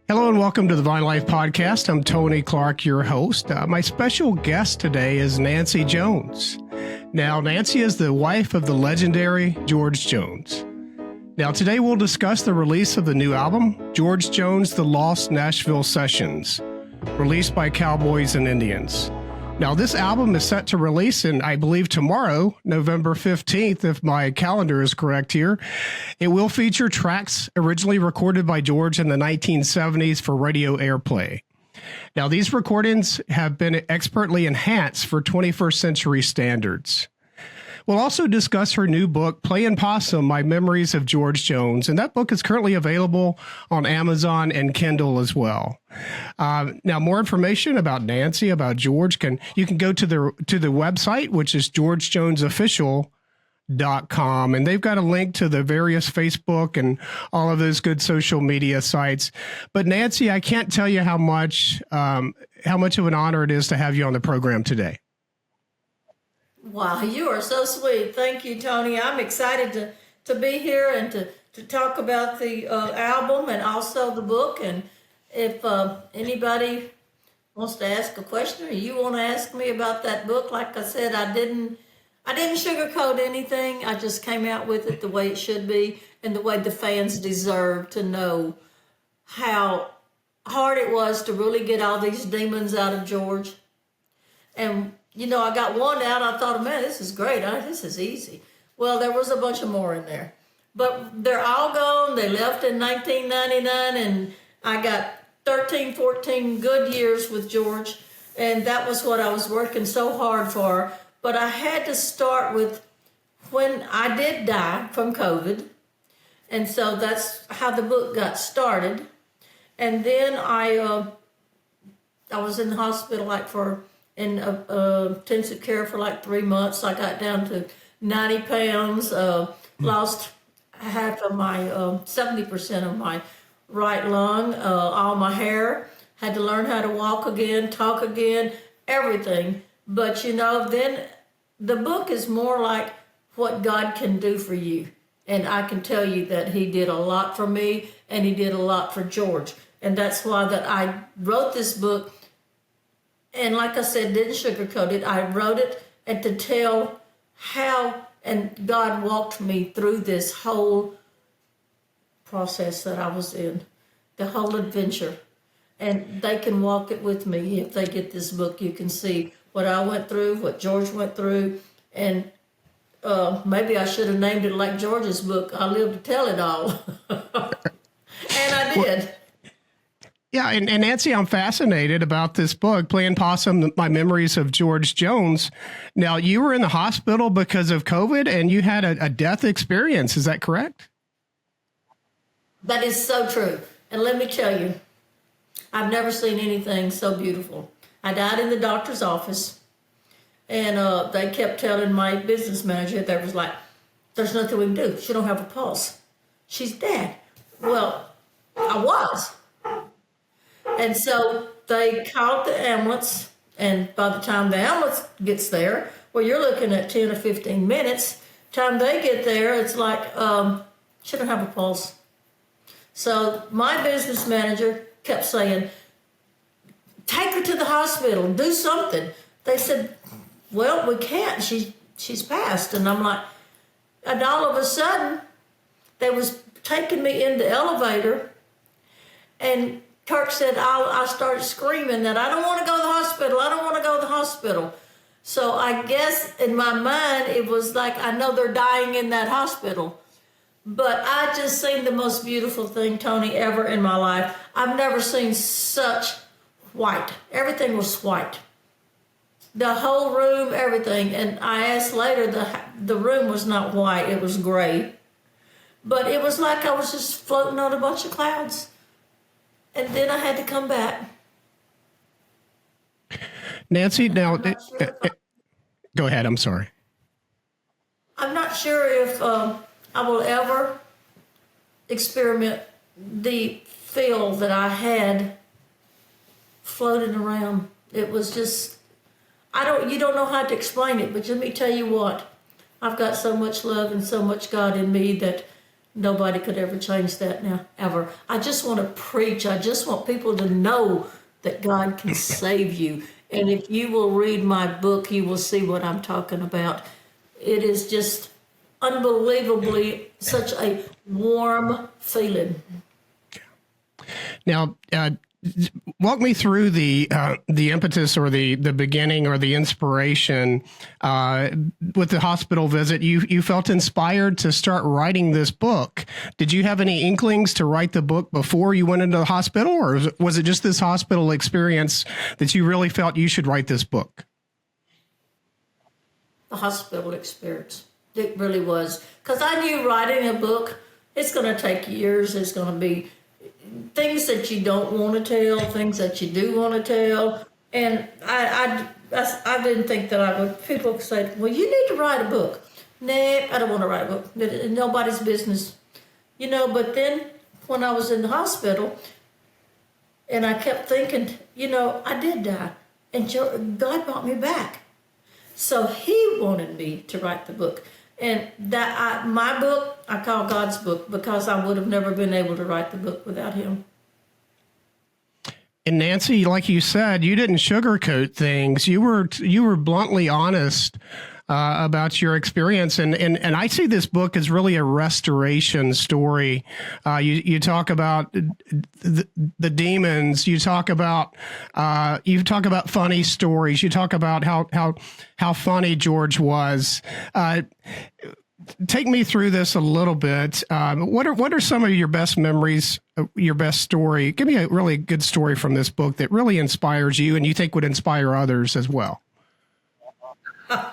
Hello and welcome to the Vine Life Podcast. I'm Tony Clark, your host. My special guest today is Nancy Jones. Now, Nancy is the wife of the legendary George Jones. Now, today we'll discuss the release of the new album, George Jones, The Lost Nashville Sessions, released by Cowboys and Indians. Now, this album is set to release in, I believe, tomorrow, November 15th, if my calendar is correct here. It will feature tracks originally recorded by George in the 1970s for radio airplay. Now, these recordings have been expertly enhanced for 21st century standards. We'll also discuss her new book, Playin Possum, My Memories of George Jones, and that book is currently available on Amazon and Kindle as well. Now, more information about Nancy, about George, you can go to the website, which is georgejonesofficial.com, and they've got a link to the various Facebook and all of those good social media sites. But Nancy, I can't tell you how much of an honor it is to have you on the program today. Wow, you are so sweet. Thank you, Tony. I'm excited to be here and to talk about the album and also the book. And if anybody wants to ask a question or you want to ask me about that book, like I said, I didn't sugarcoat anything. I just came out with it the way it should be and the way the fans deserve to know how hard it was to really get all these demons out of George. And you know, I got one out. I thought, man, this is great. This is easy. Well, there was a bunch of more in there. But they're all gone. They left in 1999, and I got 13, 14 good years with George, and that was what I was working so hard for. But I had to start with when I did die from COVID, and so that's how the book got started. And then I was in the hospital in intensive care for like 3 months. I got down to 90 pounds, lost half of my, 70% of my right lung, all my hair, had to learn how to walk again, talk again, everything. But you know, then the book is more like what God can do for you. And I can tell you that he did a lot for me and he did a lot for George. And that's why that I wrote this book. And like I said, didn't sugarcoat it. I wrote it and to tell how and God walked me through this whole process that I was in, the whole adventure. And they can walk it with me. If they get this book, you can see what I went through, what George went through. And maybe I should have named it like George's book, I Live to Tell It All. And I did. Yeah, and Nancy, I'm fascinated about this book, Playin Possum, My Memories of George Jones. Now, you were in the hospital because of COVID, and you had a death experience. Is that correct? That is so true. And let me tell you, I've never seen anything so beautiful. I died in the doctor's office, and they kept telling my business manager, there was like, there's nothing we can do. She don't have a pulse. She's dead. Well, I was. And so they called the ambulance, and by the time the ambulance gets there, well, you're looking at 10 or 15 minutes. Time they get there, it's like, she don't have a pulse. So my business manager kept saying, take her to the hospital, do something. They said, well, we can't, she's passed. And I'm like, and all of a sudden, they was taking me in the elevator, and Kirk said, I started screaming that I don't want to go to the hospital. I don't want to go to the hospital. So I guess in my mind, it was like, I know they're dying in that hospital. But I just seen the most beautiful thing, Tony, ever in my life. I've never seen such white. Everything was white. The whole room, everything. And I asked later, the room was not white. It was gray. But it was like I was just floating on a bunch of clouds. And then I had to come back. Nancy, now, go ahead. I'm sorry. I'm not sure if I will ever experiment the feel that I had floating around. It was just, you don't know how to explain it, but let me tell you what, I've got so much love and so much God in me that Nobody could ever change that now, ever. I just want to preach. I just want people to know that God can save you. And if you will read my book, you will see what I'm talking about. It is just unbelievably such a warm feeling. Now, walk me through the impetus or the beginning or the inspiration with the hospital visit. You felt inspired to start writing this book. Did you have any inklings to write the book before you went into the hospital, or was it just this hospital experience that you really felt you should write this book? The hospital experience. It really was. Because I knew writing a book, it's going to take years. It's going to be things that you don't want to tell, things that you do want to tell. And I didn't think that I would. People say, well, you need to write a book. Nah, I don't want to write a book. It's nobody's business. But then when I was in the hospital, and I kept thinking, I did die. And God brought me back. So he wanted me to write the book. And my book, I call God's book, because I would have never been able to write the book without him. And Nancy, like you said, you didn't sugarcoat things. You were bluntly honest about your experience, and I see this book as really a restoration story. You talk about the demons. You talk about funny stories. You talk about how funny George was. Take me through this a little bit. What are some of your best memories, your best story? Give me a really good story from this book that really inspires you and you think would inspire others as well. A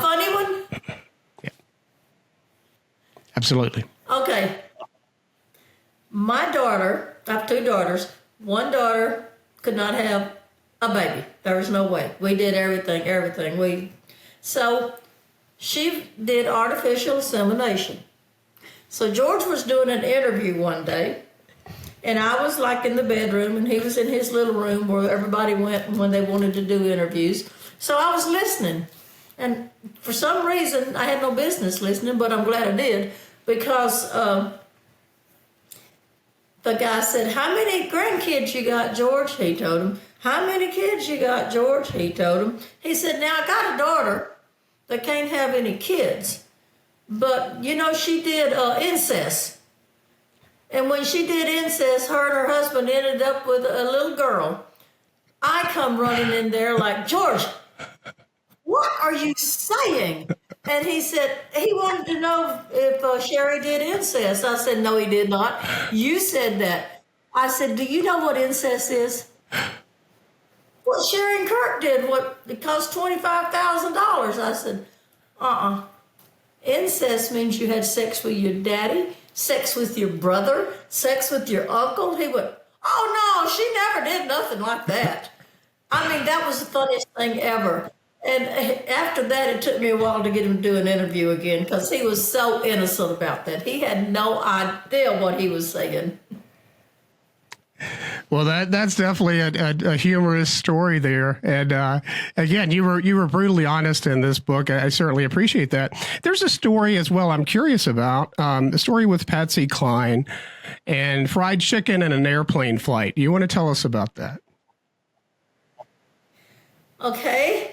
funny one? Yeah. Absolutely. Okay. My daughter, I have two daughters. One daughter could not have a baby. There was no way. We did everything. So she did artificial insemination. So George was doing an interview one day, and I was like in the bedroom, and he was in his little room where everybody went when they wanted to do interviews. So I was listening. And for some reason, I had no business listening, but I'm glad I did, because the guy said, how many grandkids you got, George? He told him. How many kids you got, George? He told him. He said, now I got a daughter that can't have any kids, but she did incest. And when she did incest, her and her husband ended up with a little girl. I come running in there like, George, what are you saying? And he said, he wanted to know if Sherry did incest. I said, no, he did not. You said that. I said, do you know what incest is? What Sherry and Kirk did, it cost $25,000. I said, Incest means you had sex with your daddy, sex with your brother, sex with your uncle. He went, oh no, she never did nothing like that. I mean, that was the funniest thing ever. And after that, it took me a while to get him to do an interview again, because he was so innocent about that. He had no idea what he was saying. Well, that's definitely a humorous story there. And again, you were brutally honest in this book. I certainly appreciate that. There's a story as well I'm curious about, the story with Patsy Cline and fried chicken and an airplane flight. You want to tell us about that? Okay.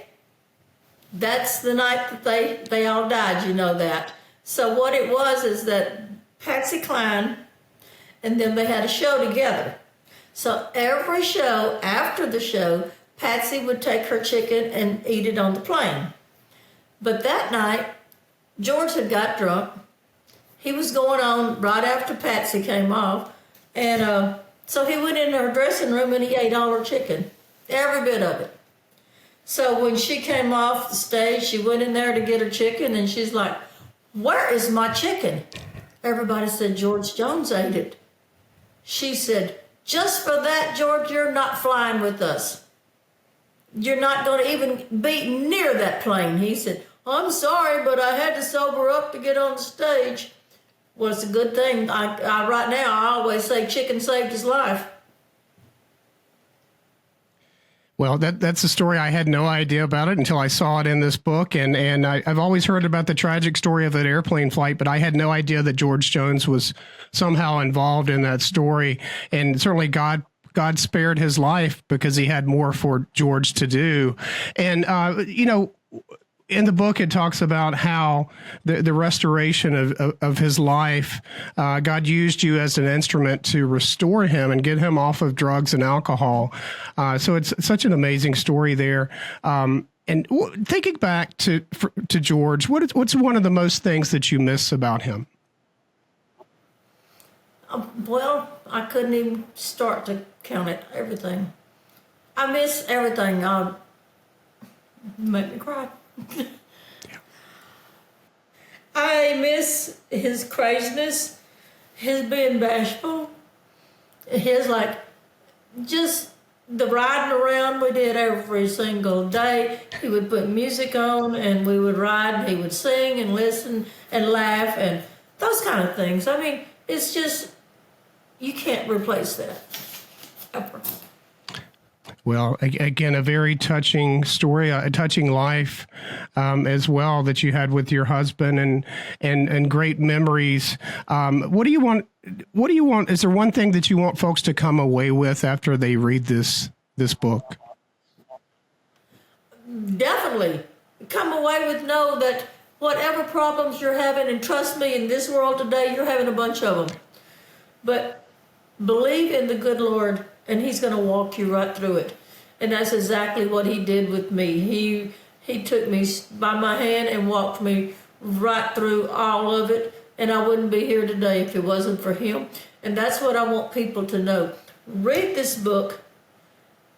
That's the night that they all died, you know that. So what it was is that Patsy Cline, and then they had a show together. So every show, after the show, Patsy would take her chicken and eat it on the plane. But that night, George had got drunk. He was going on right after Patsy came off. And so he went in her dressing room and he ate all her chicken, every bit of it. So when she came off the stage, she went in there to get her chicken, and she's like, where is my chicken? Everybody said, George Jones ate it. She said, just for that, George, you're not flying with us. You're not going to even be near that plane. He said, I'm sorry, but I had to sober up to get on the stage. Well, it's a good thing. I right now, I always say chicken saved his life. Well, that's a story. I had no idea about it until I saw it in this book. And I've always heard about the tragic story of that airplane flight, but I had no idea that George Jones was somehow involved in that story. And certainly God spared his life because he had more for George to do. And, in the book, it talks about how the restoration of his life, God used you as an instrument to restore him and get him off of drugs and alcohol. So it's such an amazing story there. And thinking back to George, what's one of the most things that you miss about him? Well, I couldn't even start to count it, everything. I miss everything. Make me cry. I miss his craziness, his being bashful, his just the riding around we did every single day. He would put music on and we would ride and he would sing and listen and laugh and those kind of things. I mean, it's just, you can't replace that ever. Well, again, a very touching story, a touching life as well that you had with your husband, and great memories. What do you want? What do you want? Is there one thing that you want folks to come away with after they read this book? Definitely come away with know that whatever problems you're having, and trust me, in this world today, you're having a bunch of them. But believe in the good Lord, and he's going to walk you right through it. And that's exactly what he did with me. He took me by my hand and walked me right through all of it. And I wouldn't be here today if it wasn't for him. And that's what I want people to know. Read this book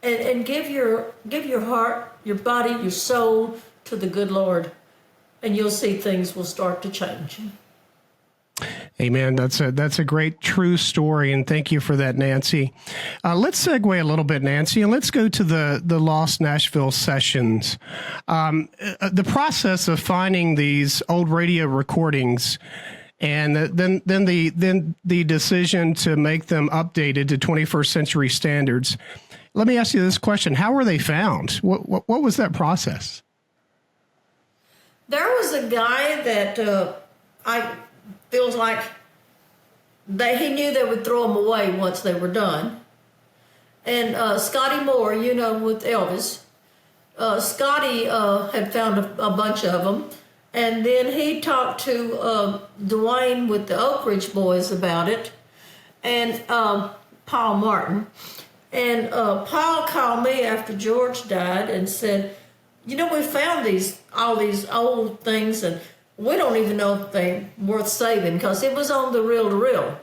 and give your heart, your body, your soul to the good Lord. And you'll see things will start to change. Amen. That's a great true story, and thank you for that, Nancy. Let's segue a little bit, Nancy, and let's go to the Lost Nashville Sessions. The process of finding these old radio recordings, and then the decision to make them updated to 21st century standards. Let me ask you this question: how were they found? What was that process? There was a guy that feels like he knew they would throw them away once they were done. And Scotty Moore, with Elvis, Scotty had found a bunch of them. And then he talked to Dwayne with the Oak Ridge Boys about it, and Paul Martin. And Paul called me after George died and said, we found all these old things, and we don't even know if they're worth saving because it was on the reel-to-reel.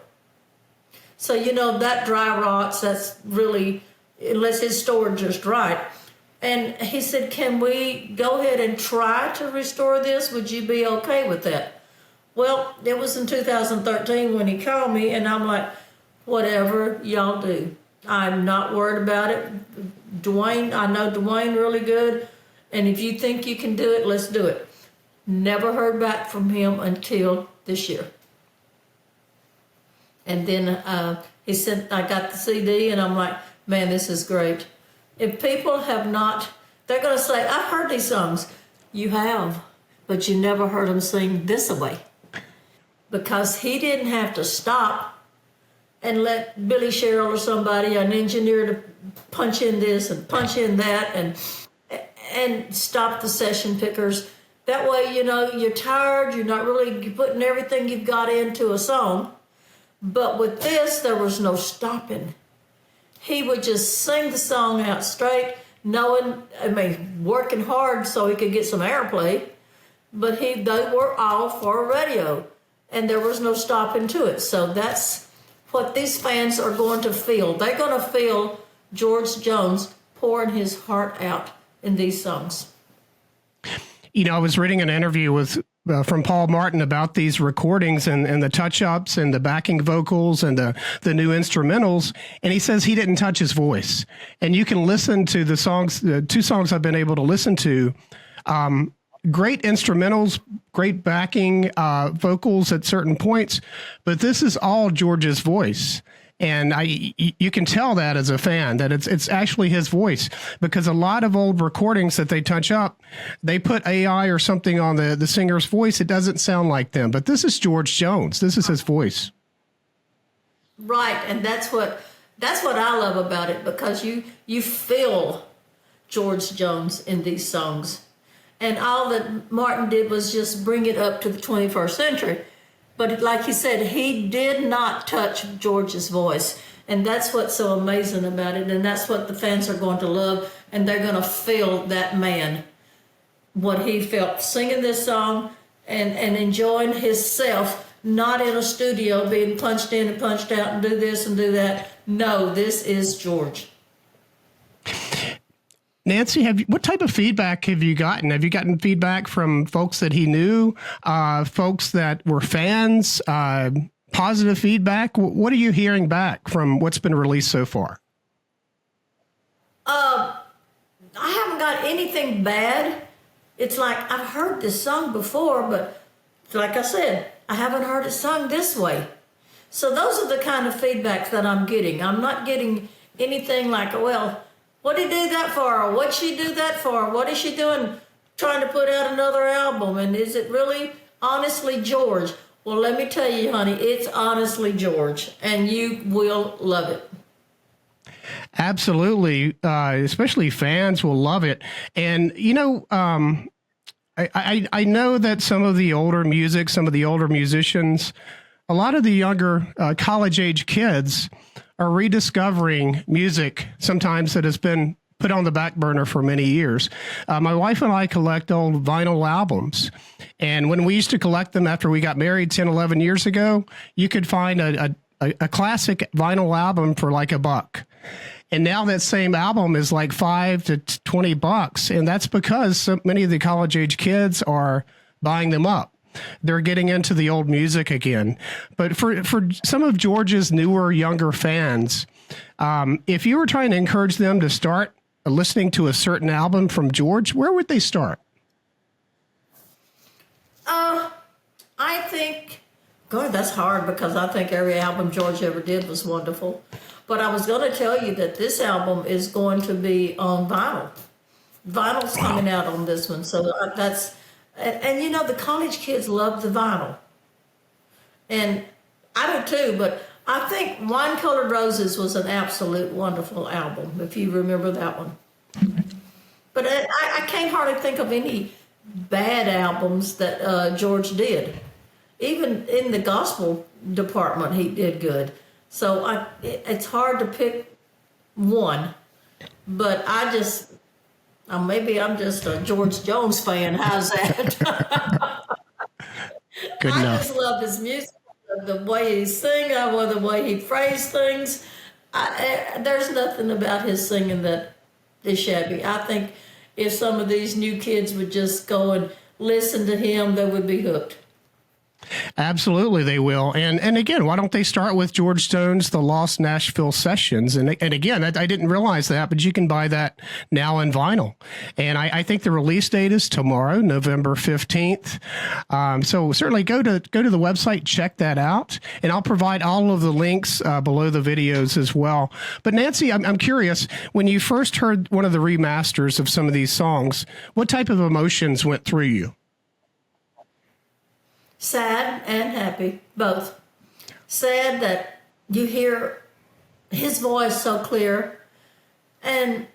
So, that dry rots, that's really, unless it's stored just right. And he said, can we go ahead and try to restore this? Would you be okay with that? Well, it was in 2013 when he called me, and I'm like, whatever y'all do. I'm not worried about it. Dwayne, I know Dwayne really good, and if you think you can do it, let's do it. Never heard back from him until this year. And then he sent, I got the CD, and I'm like, man, this is great. If people have not, they're going to say, I've heard these songs. You have, but you never heard him sing this way. Because he didn't have to stop and let Billy Sherrill or somebody, an engineer, to punch in this and punch in that and stop the session pickers. That way, you're tired, you're not really putting everything you've got into a song. But with this, there was no stopping. He would just sing the song out straight, working hard so he could get some airplay. But they were all for radio, and there was no stopping to it. So that's what these fans are going to feel. They're going to feel George Jones pouring his heart out in these songs. I was reading an interview from Paul Martin about these recordings and the touch-ups and the backing vocals and the new instrumentals, and he says he didn't touch his voice. And you can listen to the songs, the two songs I've been able to listen to, great instrumentals, great backing vocals at certain points, but this is all George's voice. And you can tell that as a fan that it's actually his voice, because a lot of old recordings that they touch up, they put AI or something on the singer's voice. It doesn't sound like them, but this is George Jones. This is his voice. Right, and that's what I love about it, because you feel George Jones in these songs. And all that Martin did was just bring it up to the 21st century. But like he said, he did not touch George's voice. And that's what's so amazing about it. And that's what the fans are going to love. And they're going to feel that man, what he felt singing this song and enjoying himself, not in a studio being punched in and punched out and do this and do that. No, this is George. Nancy, what type of feedback have you gotten? Have you gotten feedback from folks that he knew, folks that were fans, positive feedback? What are you hearing back from what's been released so far? I haven't got anything bad. It's like I've heard this song before, but like I said, I haven't heard it sung this way. So those are the kind of feedback that I'm getting. I'm not getting anything like, well, what did he do that for? Or what'd she do that for? What is she doing trying to put out another album? And is it really honestly George? Well, let me tell you, honey, it's honestly George, and you will love it. Absolutely. Especially fans will love it. And, you know, I know that some of the older music, some of the older musicians, a lot of the younger college-age kids are rediscovering music sometimes that has been put on the back burner for many years. My wife and I collect old vinyl albums. And when we used to collect them after we got married 10, 11 years ago, you could find a classic vinyl album for like $1. And now that same album is like $5 to $20. And that's because so many of the college age kids are buying them up. They're getting into the old music again. But for some of George's newer, younger fans, if you were trying to encourage them to start listening to a certain album from George, where would they start? I think, God, that's hard, because I think every album George ever did was wonderful. But I was going to tell you that this album is going to be on vinyl. Vinyl's coming out on this one. So that's... And you know, the college kids love the vinyl. And I do too, but I think Wine Colored Roses was an absolute wonderful album, if you remember that one. But I can't hardly think of any bad albums that George did. Even in the gospel department, he did good. So it's hard to pick one, but maybe I'm just a George Jones fan. How's that? Good enough. I just love his music, the way he sings, the way he phrases things. There's nothing about his singing that is shabby. I think if some of these new kids would just go and listen to him, they would be hooked. Absolutely, they will. And again, why don't they start with George Jones, the Lost Nashville Sessions? And again, I didn't realize that, but you can buy that now in vinyl. And I think the release date is tomorrow, November 15th. So certainly go to the website, check that out. And I'll provide all of the links below the videos as well. But Nancy, I'm curious, when you first heard one of the remasters of some of these songs, what type of emotions went through you? Sad and happy, both. Sad that you hear his voice so clear, and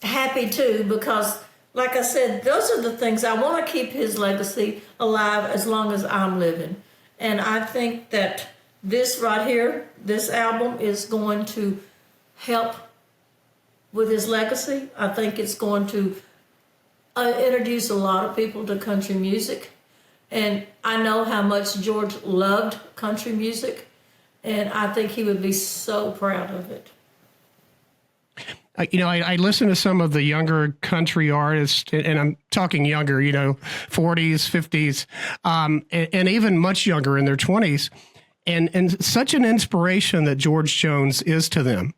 happy too, because like I said, those are the things I want to keep his legacy alive as long as I'm living. And I think that this right here, this album is going to help with his legacy. I think it's going to introduce a lot of people to country music. And I know how much George loved country music, and I think he would be so proud of it. You know, I listen to some of the younger country artists, and I'm talking younger, 40s, 50s, and even much younger in their 20s, and such an inspiration that George Jones is to them.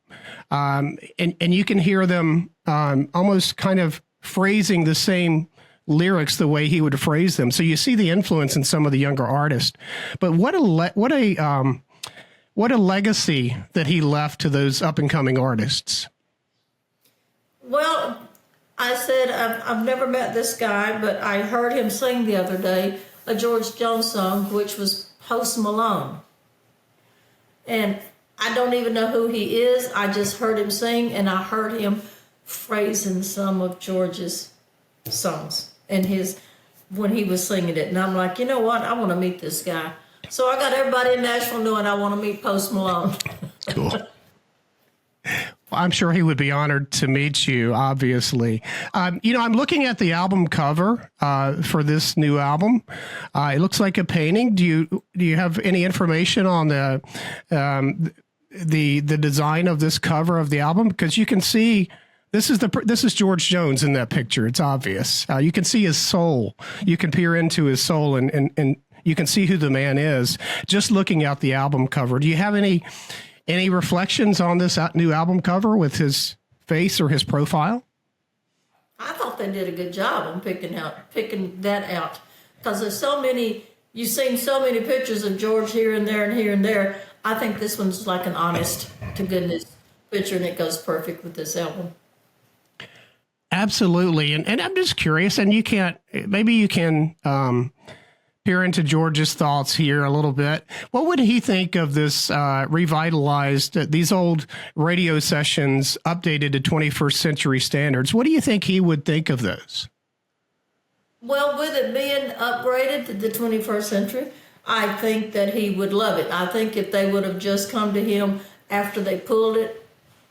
And you can hear them almost kind of phrasing the same lyrics the way he would phrase them. So you see the influence in some of the younger artists. But what a what a legacy that he left to those up and coming artists. Well, I said, I've never met this guy, but I heard him sing the other day a George Jones song, which was Post Malone. And I don't even know who he is. I just heard him sing, and I heard him phrasing some of George's songs and when he was singing it. And I'm like, you know what? I want to meet this guy. So I got everybody in Nashville knowing I want to meet Post Malone. Cool. I'm sure he would be honored to meet you, obviously. I'm looking at the album cover for this new album. It looks like a painting. Do you have any information on the design of this cover of the album? Because you can see this is George Jones in that picture. It's obvious. You can see his soul. You can peer into his soul and you can see who the man is just looking at the album cover. Do you have any reflections on this new album cover with his face or his profile? I thought they did a good job on picking that out, because there's so many. You've seen so many pictures of George here and there and here and there. I think this one's like an honest to goodness picture, and it goes perfect with this album. Absolutely, and I'm just curious, and you can peer into George's thoughts here a little bit. What would he think of this revitalized, these old radio sessions updated to 21st century standards? What do you think he would think of those? Well, with it being upgraded to the 21st century, I think that he would love it. I think if they would have just come to him after they pulled it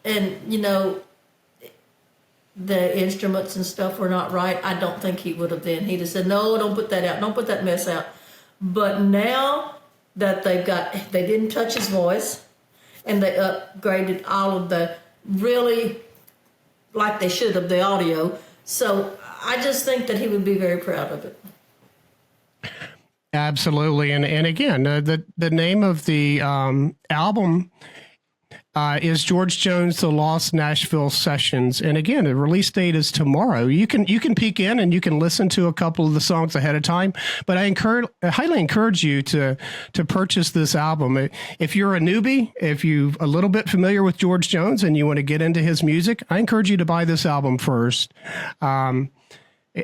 and, the instruments and stuff were not right, I don't think he would have then. He'd have said, no, don't put that out. Don't put that mess out. But now that they didn't touch his voice, and they upgraded all of the really, like they should have, the audio. So I just think that he would be very proud of it. Absolutely. And again, the name of the album is George Jones, The Lost Nashville Sessions. And again, the release date is tomorrow. You can peek in and you can listen to a couple of the songs ahead of time. But I highly encourage you to purchase this album. If you're a newbie, if you're a little bit familiar with George Jones and you want to get into his music, I encourage you to buy this album first.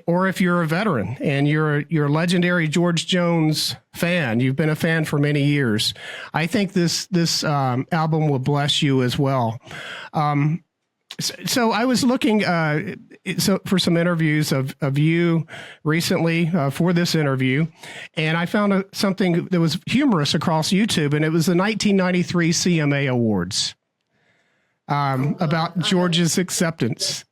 Or if you're a veteran and you're a legendary George Jones fan, you've been a fan for many years, I think this album will bless you as well. So I was looking for some interviews of you recently for this interview, and I found something that was humorous across YouTube, and it was the 1993 CMA Awards about George's acceptance.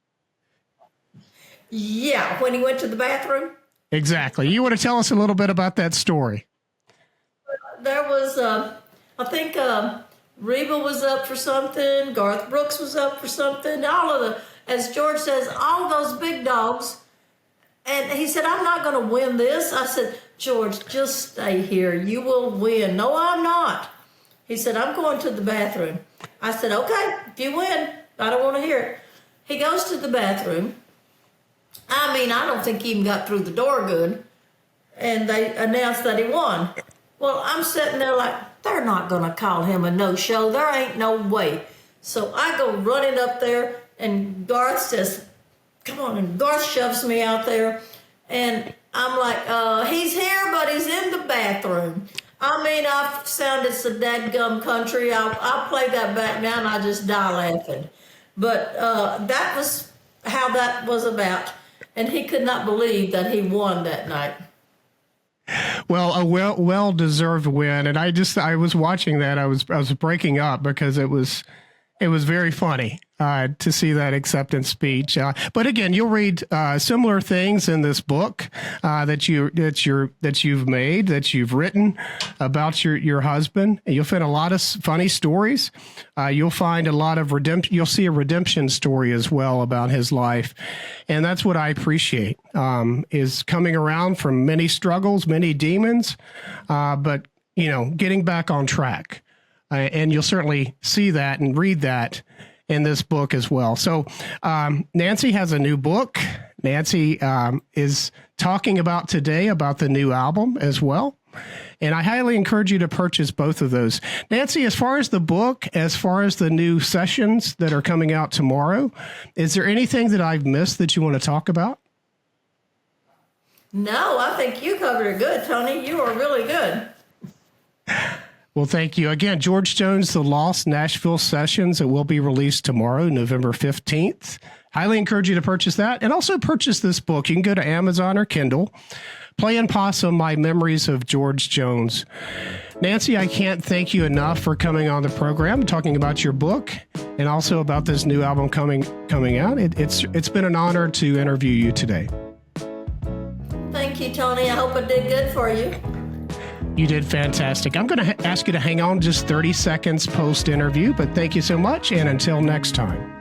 Yeah, when he went to the bathroom. Exactly. You want to tell us a little bit about that story? There was, I think Reba was up for something. Garth Brooks was up for something. As George says, all those big dogs. And he said, I'm not going to win this. I said, George, just stay here. You will win. No, I'm not. He said, I'm going to the bathroom. I said, okay, if you win, I don't want to hear it. He goes to the bathroom. I don't think he even got through the door good. And they announced that he won. Well, I'm sitting there like, they're not going to call him a no-show. There ain't no way. So I go running up there, and Garth says, come on. And Garth shoves me out there. And I'm like, he's here, but he's in the bathroom. I've sounded so dadgum country. I'll play that back now, and I just die laughing. But that was how that was about. And he could not believe that he won that night. Well, a well-deserved win. And I was watching that. I was breaking up because it was very funny to see that acceptance speech. But again, you'll read similar things in this book that you've made, that you've written about your husband. And you'll find a lot of funny stories. You'll find a lot of redemption. You'll see a redemption story as well about his life, and that's what I appreciate. Is coming around from many struggles, many demons, but getting back on track. And you'll certainly see that and read that in this book as well. So Nancy has a new book. Nancy is talking about today about the new album as well. And I highly encourage you to purchase both of those. Nancy, as far as the book, as far as the new sessions that are coming out tomorrow, is there anything that I've missed that you want to talk about? No, I think you covered it good, Tony. You are really good. Well, thank you. Again, George Jones, The Lost Nashville Sessions. It will be released tomorrow, November 15th. Highly encourage you to purchase that. And also purchase this book. You can go to Amazon or Kindle. Playin Possum, My Memories of George Jones. Nancy, I can't thank you enough for coming on the program, talking about your book, and also about this new album coming out. It's been an honor to interview you today. Thank you, Tony. I hope it did good for you. You did fantastic. I'm going to ask you to hang on just 30 seconds post-interview, but thank you so much, and until next time.